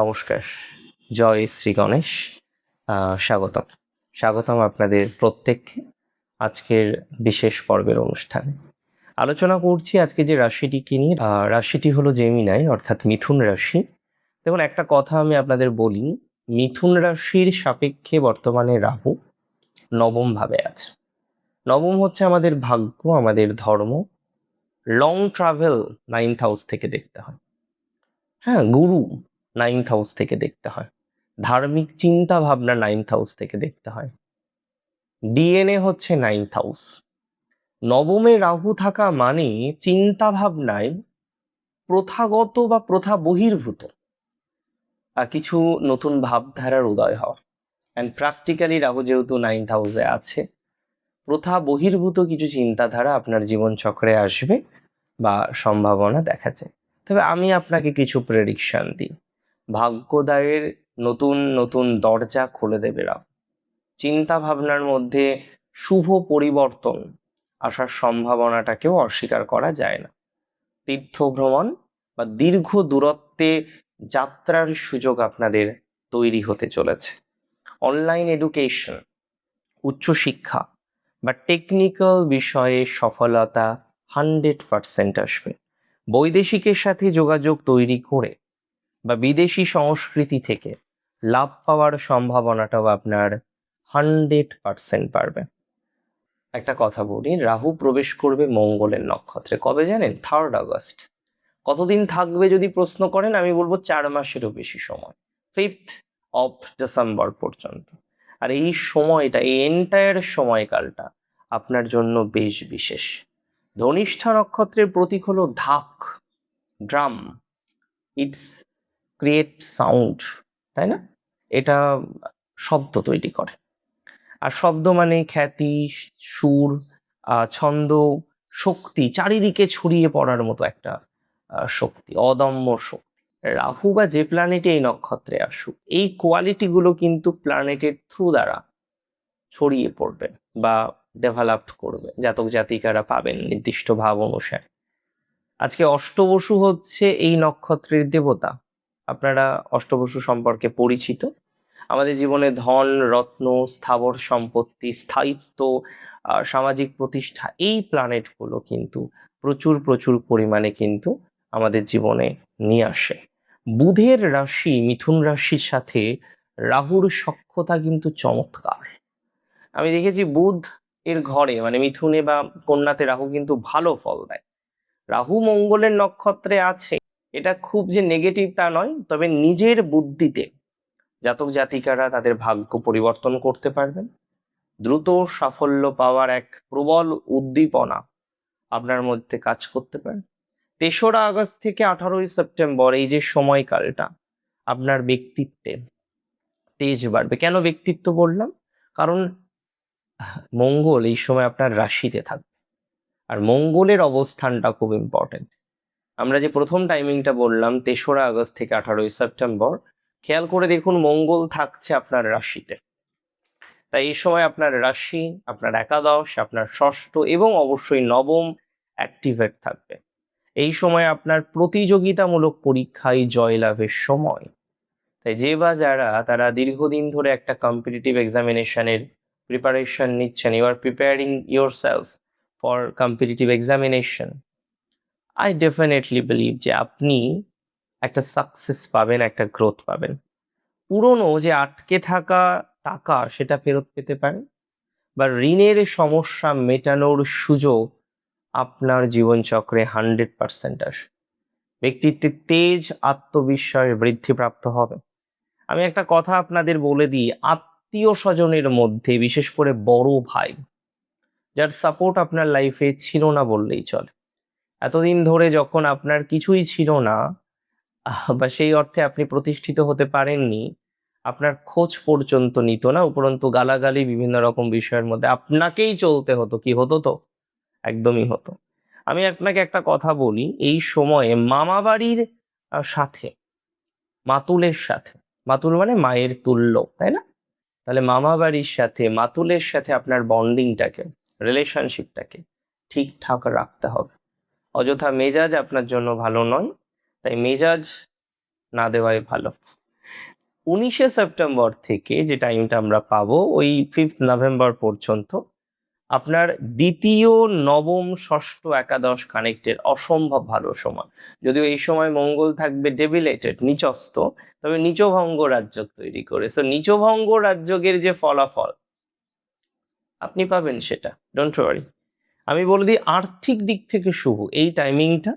নমস্কার, জয় শ্রী গণেশ। স্বাগতম আপনাদের প্রত্যেককে আজকের বিশেষ পর্বের অনুষ্ঠানে। আলোচনা করছি আজকে যে রাশিটিকে নিয়ে। রাশিটি হলো জেমিনাই, অর্থাৎ মিথুন রাশি। দেখুন, একটা কথা আমি আপনাদের বলি, মিথুন রাশির সাপেক্ষে বর্তমানে রাহু নবম ভাবে আছে। নবম হচ্ছে আমাদের ভাগ্য, আমাদের ধর্ম। লং ট্রাভেল 9th হাউস থেকে দেখতে হয়। হ্যাঁ, গুরু 9th হাউস থেকে দেখতে হয়। ধার্মিক চিন্তা ভাবনা 9th হাউস থেকে দেখতে হয়। ডিএনএ হচ্ছে 9th হাউস। নবমে রাহু থাকা মানে চিন্তা ভাবনায় প্রথাগত বা প্রথা বহির্ভূত কিছু নতুন ভাবধারার উদয় হওয়া। অ্যান্ড প্র্যাকটিক্যালি রাহু যেহেতু 9th হাউসে আছে, প্রথা বহির্ভূত কিছু চিন্তাধারা আপনার জীবন চক্রে আসবে বা সম্ভাবনা দেখা যায়। তবে আমি আপনাকে কিছু প্রেডিকশন দিই। ভাগ্যোদয়ের নতুন নতুন দরজা খুলে দেবে রাহু। চিন্তা ভাবনার মধ্যে শুভ পরিবর্তন আসার সম্ভাবনাটাকেও অস্বীকার করা যায় না। তীর্থ ভ্রমণ বা দীর্ঘ দূরত্বে যাত্রার সুযোগ আপনাদের তৈরি হতে চলেছে। অনলাইন এডুকেশন, উচ্চশিক্ষা বা টেকনিক্যাল বিষয়ে সফলতা 100% আসবে। বৈদেশিকের সাথে যোগাযোগ তৈরি করে বা বিদেশি সংস্কৃতি থেকে লাভ পাওয়ার সম্ভাবনাটাও আপনার 100% পারবে। একটা কথা বলি, রাহু প্রবেশ করবে মঙ্গলের নক্ষত্রে। কবে জানেন? 3rd August. কতদিন থাকবে যদি প্রশ্ন করেন, আমি বলবো 4 মাসেরও বেশি সময়, 5th of ডিসেম্বর পর্যন্ত। আর এই সময়টা, এই এন্টায়ার সময়কালটা আপনার জন্য বেশ বিশেষ। ধনিষ্ঠা নক্ষত্রের প্রতীক হলো ঢাক, ড্রাম। ইটস ক্রিয়েট সাউন্ড, তাই না? এটা শব্দ তৈরি করে। আর শব্দ মানে খ্যাতি, সুর, ছন্দ, শক্তি, চারিদিকে ছড়িয়ে পড়ার মতো একটা শক্তি, অদম্য শক্তি। রাহু বা যে প্ল্যানেটে এই নক্ষত্রে আসুক, এই কোয়ালিটিগুলো কিন্তু প্ল্যানেটের থ্রু দ্বারা ছড়িয়ে পড়বে বা ডেভেলপ করবে, জাতক জাতিকারা পাবেন নির্দিষ্ট ভাব অনুসারে। আজকে অষ্টবসু হচ্ছে এই নক্ষত্রের দেবতা। আপনারা অষ্টবসু সম্পর্কে পরিচিত। আমাদের জীবনে ধন, রত্ন, স্থাবর সম্পত্তি, স্থায়িত্ব, সামাজিক প্রতিষ্ঠা, এই প্ল্যানেটগুলো কিন্তু প্রচুর প্রচুর পরিমাণে কিন্তু আমাদের জীবনে নিয়ে আসে। বুধের রাশি মিথুন রাশির সাথে রাহুর সখ্যতা কিন্তু চমৎকার। আমি দেখেছি বুধ এর ঘরে মানে মিথুনে বা কন্যাতে রাহু কিন্তু ভালো ফল দেয়। রাহু মঙ্গলের নক্ষত্রে আছে, এটা খুব যে নেগেটিভ তা নয়, তবে নিজের বুদ্ধিতে জাতক জাতিকারা তাদের ভাগ্য পরিবর্তন করতে পারবেন। দ্রুত সাফল্য পাওয়ার এক প্রবল উদ্দীপনা আপনার মধ্যে কাজ করতে পারে। 3রা আগস্ট থেকে 18ই সেপ্টেম্বর, এই যে সময়কালটা, আপনার ব্যক্তিত্বে তেজ বাড়বে। কেন ব্যক্তিত্ব বললাম? কারণ মঙ্গল এই সময় আপনার রাশিতে থাকবে, আর মঙ্গলের অবস্থানটা খুব ইম্পর্টেন্ট। আমরা যে প্রথম টাইমিংটা বললাম 3রা আগস্ট থেকে 18ই সেপ্টেম্বর, খেয়াল করে দেখুন মঙ্গল থাকছে আপনার রাশিতে। তাই এই সময় আপনার রাশি, আপনার একাদশ, আপনার ষষ্ঠ এবং অবশ্যই নবম অ্যাক্টিভেট থাকবে। এই সময় আপনার প্রতিযোগিতামূলক পরীক্ষায় জয়লাভের সময়। তাই যে বা যারা তারা দীর্ঘদিন ধরে একটা কম্পিটিটিভ এক্সামিনেশনের প্রিপারেশন নিচ্ছেন, you are preparing yourself for competitive examination, I definitely believe যে আপনি একটা সাকসেস পাবেন, একটা গ্রোথ পাবেন। পুরনো যে আটকে থাকা টাকা সেটা ফেরত পেতে পারেন, বা ঋণের সমস্যা মেটানোর সুযোগ আপনার জীবনচক্রে 100% আসবে। ব্যক্তিত্বের তেজ, আত্মবিশ্বাস বৃদ্ধিপ্রাপ্ত হবে। আমি একটা কথা আপনাদের বলে দিই, আত্মীয় স্বজনের মধ্যে বিশেষ করে বড় ভাই, যার সাপোর্ট আপনার লাইফে ছিল না বললেই চলে। এতদিন ধরে যখন আপনার কিছুই ছিল না, বা সেই অর্থে আপনি প্রতিষ্ঠিত হতে পারেননি, আপনার খোঁজ পর্যন্ত নিত না, উপরন্তু গালাগালি বিভিন্ন রকম বিষয়ের মধ্যে আপনাকেই চলতে হতো। কি হতো? তো একদমই হতো। আমি আপনাকে একটা কথা বলি, এই সময়ে মামা বাড়ির সাথে, মাতুলের সাথে, মাতুল মানে মায়ের তুল্য, তাই না? তাহলে মামা বাড়ির সাথে, মাতুলের সাথে আপনার বন্ডিংটাকে, রিলেশনশিপটাকে ঠিকঠাক রাখতে হবে। অযথা মেজাজ আপনার জন্য ভালো নয়, তাই মেজাজ না দেওয়াই ভালো। 19শে সেপ্টেম্বর থেকে যে টাইমটা আমরা পাবো ওই 5th নভেম্বর পর্যন্ত আপনার দ্বিতীয়, নবম, ষষ্ঠ, একাদশ কানেক্টের অসম্ভব ভালো সময়। যদিও এই সময় মঙ্গল থাকবে ডেবিলেটেড, নিচস্থ, তবে নিচভঙ্গ রাজ্য তৈরি করে। সো নিচভঙ্গ রাজ্যের যে ফলাফল আপনি পাবেন সেটা, ডোন্ট ওয়ারি। আমি বলে দিই আর্থিক দিক থেকে শুভ এই টাইমিংটা,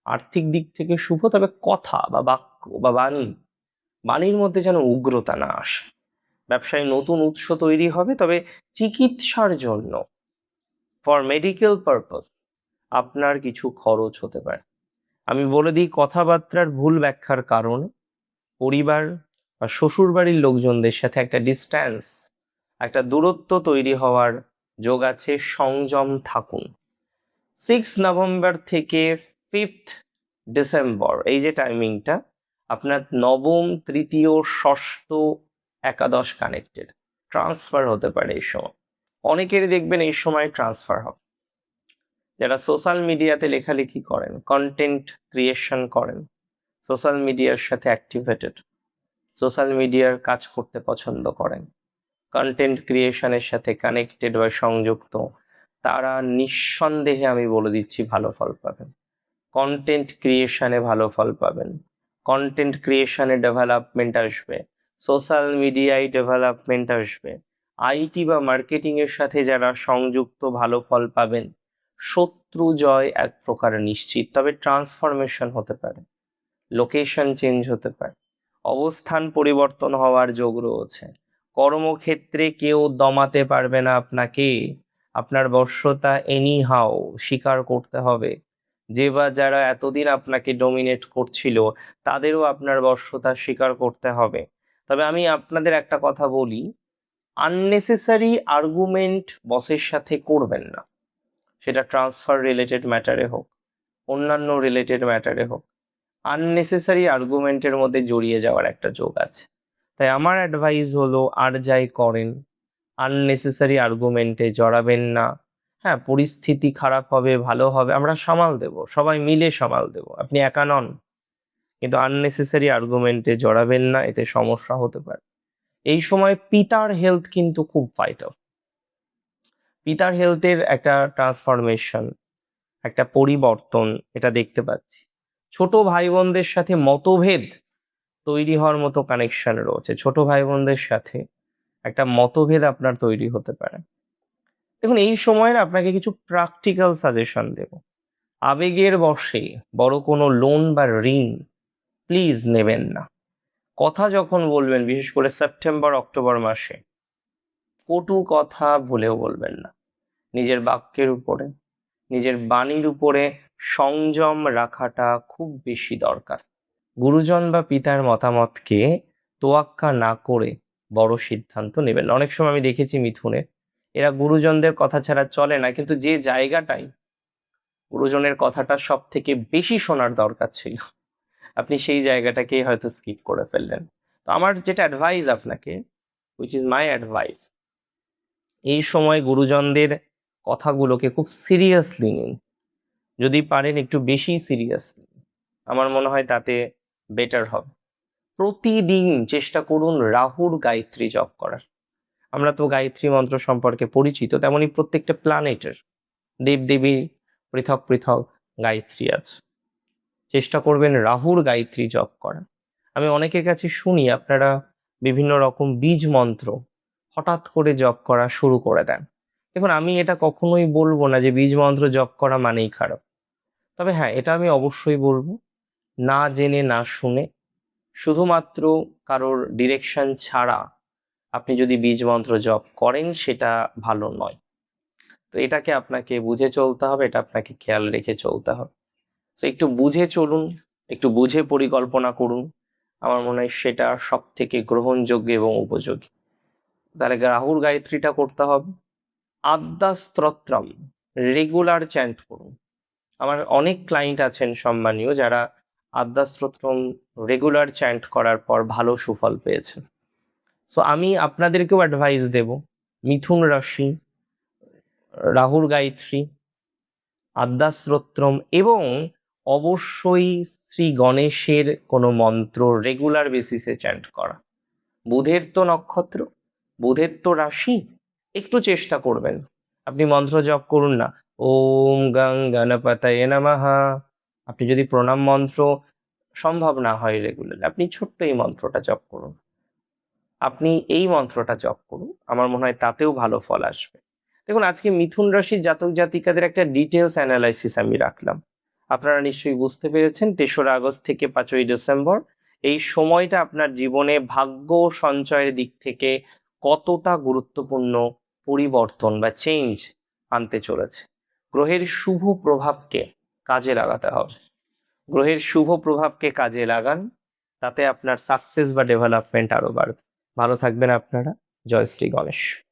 আর্থিক দিক থেকে শুভ, তবে কথা বা বাক্য বা বাণীর মধ্যে যেন উগ্রতা না আসে। ব্যবসায় নতুন উৎস তৈরি হবে, তবে চিকিৎসার জন্য ফর মেডিকেল পারপাস আপনার কিছু খরচ হতে পারে। আমি বলে দিই কথাবার্তার ভুল ব্যাখ্যার কারণে পরিবার বা শ্বশুর বাড়ির লোকজনদের সাথে একটা ডিস্ট্যান্স, একটা দূরত্ব তৈরি হওয়ার যোগ আছে, সংযম থাকুন। 6 নভেম্বর থেকে 5th ডিসেম্বর এই যে টাইমিংটা আপনার নবম, তৃতীয়, ষষ্ঠ, একাদশ কানেক্টেড, ট্রান্সফার হতে পারে এই সময়। অনেকেরই দেখবেন এই সময় ট্রান্সফার হবে। যারা সোশ্যাল মিডিয়াতে লেখালেখি করেন, কন্টেন্ট ক্রিয়েশন করেন, সোশ্যাল মিডিয়ার সাথে অ্যাক্টিভেটেড, সোশ্যাল মিডিয়ার কাজ করতে পছন্দ করেন, কন্টেন্ট ক্রিয়েশনের সাথে কানেক্টেড বা সংযুক্ত, তারা নিঃসন্দেহে আমি বলে দিচ্ছি ভালো ফল পাবেন। কন্টেন্ট ক্রিয়েশনে ভালো ফল পাবেন, কন্টেন্ট ক্রিয়েশনে ডেভেলপমেন্ট আসবে, সোশ্যাল মিডিয়ায় ডেভেলপমেন্ট আসবে, আইটি বা মার্কেটিং এর সাথে যারা সংযুক্ত ভালো ফল পাবেন। শত্রু জয় এক প্রকার নিশ্চিত, তবে ট্রান্সফরমেশন হতে পারে, লোকেশন চেঞ্জ হতে পারে, অবস্থান পরিবর্তন হওয়ার যোগ রয়েছে। কর্মক্ষেত্রে কেউ দমাতে পারবে না আপনাকে, আপনার বশ্যতা এনি হাও স্বীকার করতে হবে। যে বা যারা এতদিন আপনাকে ডমিনেট করছিল তাদেরও আপনার বশ্যতা স্বীকার করতে হবে। তবে আমি আপনাদের একটা কথা বলি, আননেসেসারি আর্গুমেন্ট বসের সাথে করবেন না, সেটা ট্রান্সফার রিলেটেড ম্যাটারে হোক, অন্যান্য রিলেটেড ম্যাটারে হোক। আননেসেসারি আর্গুমেন্টের মধ্যে জড়িয়ে যাওয়ার একটা যোগ আছে। তাই আমার অ্যাডভাইস হলো আর যাই করেন আননেসেসারি আর্গুমেন্টে জড়াবেন না। হ্যাঁ, পরিস্থিতি খারাপ হবে, ভালো হবে, আমরা সামাল দেব, সবাই মিলে সামাল দেব, আপনি একা নন। কিন্তু আননেসেসারি আর্গুমেন্টে জড়াবেন না, এতে সমস্যা হতে পারে। এই সময় পিতার হেলথ কিন্তু খুব ভাইটাল। পিতার হেলথের একটা ট্রান্সফরমেশন, একটা পরিবর্তন এটা দেখতে পাচ্ছি। ছোট ভাই বোনদের সাথে মতভেদ তৈরি হওয়ার মতো কানেকশন রয়েছে। ছোট ভাই বোনদের সাথে একটা মতভেদ আপনার তৈরি হতে পারে। দেখুন এই সময় না আপনাকে কিছু প্র্যাকটিক্যাল সাজেশন দেব। আবেগের বশে বড় কোনো লোন বা ঋণ প্লিজ নেবেন না। কথা যখন বলবেন, বিশেষ করে সেপ্টেম্বর অক্টোবর মাসে, কটু কথা ভুলেও বলবেন না। নিজের বাক্যের উপরে, নিজের বাণীর উপরে সংযম রাখাটা খুব বেশি দরকার। গুরুজন বা পিতার মতামতকে তোয়াক্কা না করে বড় সিদ্ধান্ত নেবেন না। অনেক সময় আমি দেখেছি মিথুনে, এরা গুরুজনদের কথা ছাড়া চলে না, কিন্তু যে জায়গাটায় গুরুজনের কথাটা সব থেকে বেশি শোনার দরকার ছিল আপনি সেই জায়গাটাকে হয়তো স্কিপ করে ফেললেন। তো আমার যেটা অ্যাডভাইস আপনাকে, উইচ ইজ মাই অ্যাডভাইস, এই সময় গুরুজনদের কথাগুলোকে খুব সিরিয়াসলি নিন। যদি পারেন একটু বেশি সিরিয়াসলি, আমার মনে হয় তাতে বেটার হবে। প্রতিদিন চেষ্টা করুন রাহুর গায়ত্রী জপ করার। আমরা তো গায়ত্রী মন্ত্র সম্পর্কে পরিচিত, তেমনি প্রত্যেকটা প্ল্যানেটের দেবদেবী পৃথক পৃথক গায়ত্রী আছে। চেষ্টা করবেন রাহুর গায়ত্রী জপ করা। আমি অনেকের কাছে শুনি আপনারা বিভিন্ন রকম বীজ মন্ত্র হঠাৎ করে জপ করা শুরু করে দেন। দেখুন আমি এটা কখনোই বলবো না যে বীজ মন্ত্র জপ করা মানেই খারাপ। তবে হ্যাঁ, এটা আমি অবশ্যই বলবো, না জেনে না শুনে শুধুমাত্র কারোর ডিরেকশন ছাড়া আপনি যদি বীজ মন্ত্র জপ করেন সেটা ভালো নয়। তো এটাকে আপনাকে বুঝে চলতে হবে, এটা আপনাকে খেয়াল রেখে চলতে হবে। তো একটু বুঝে চলুন, একটু বুঝে পরিকল্পনা করুন, আমার মনে হয় সেটা সব থেকে গ্রহণযোগ্য এবং উপযোগী। তাহলে রাহুর গায়ত্রীটা করতে হবে। আদ্যা স্তোত্রম রেগুলার চ্যান্ট করুন। আমার অনেক ক্লায়েন্ট আছেন সম্মানীয় যারা আদ্যা স্তোত্রম রেগুলার চ্যান্ট করার পর ভালো সুফল পেয়েছেন। সো আমি আপনাদেরকেও অ্যাডভাইস দেব, মিথুন রাশি রাহুর গায়ত্রী, আদ্যা স্তোত্রম এবং অবশ্যই শ্রী গণেশের কোনো মন্ত্র রেগুলার বেসিসে চ্যান্ট করা। বুধের তো নক্ষত্র, বুধের তো রাশি, একটু চেষ্টা করবেন। আপনি মন্ত্র জপ করুন না, ওম গং গণপতয়ে নমঃ। আপনি যদি প্রণাম মন্ত্র সম্ভব না হয় রেগুলার, আপনি ছোট্ট এই মন্ত্রটা জপ করুন। আপনি এই মন্ত্রটা জপ করুন, আমার মনে হয় তাতেও ভালো ফল আসবে। দেখুন, আজকে মিথুন রাশির জাতক জাতিকাদের একটা ডিটেলস অ্যানালাইসিস আমি রাখলাম। আপনারা নিশ্চয়ই বুঝতে পেরেছেন ৩রা আগস্ট থেকে ৫ই ডিসেম্বর এই সময়টা আপনার জীবনে ভাগ্য সঞ্চয়ের দিক থেকে কতটা গুরুত্বপূর্ণ পরিবর্তন বা চেঞ্জ আনতে চলেছে। গ্রহের শুভ প্রভাবকে কাজে লাগাতে হবে। গ্রহের শুভ প্রভাবকে কাজে লাগান, তাতে আপনার সাকসেস বা ডেভেলপমেন্ট আরো বাড়বে। ভালো থাকবেন আপনারা। জয় শ্রী গণেশ।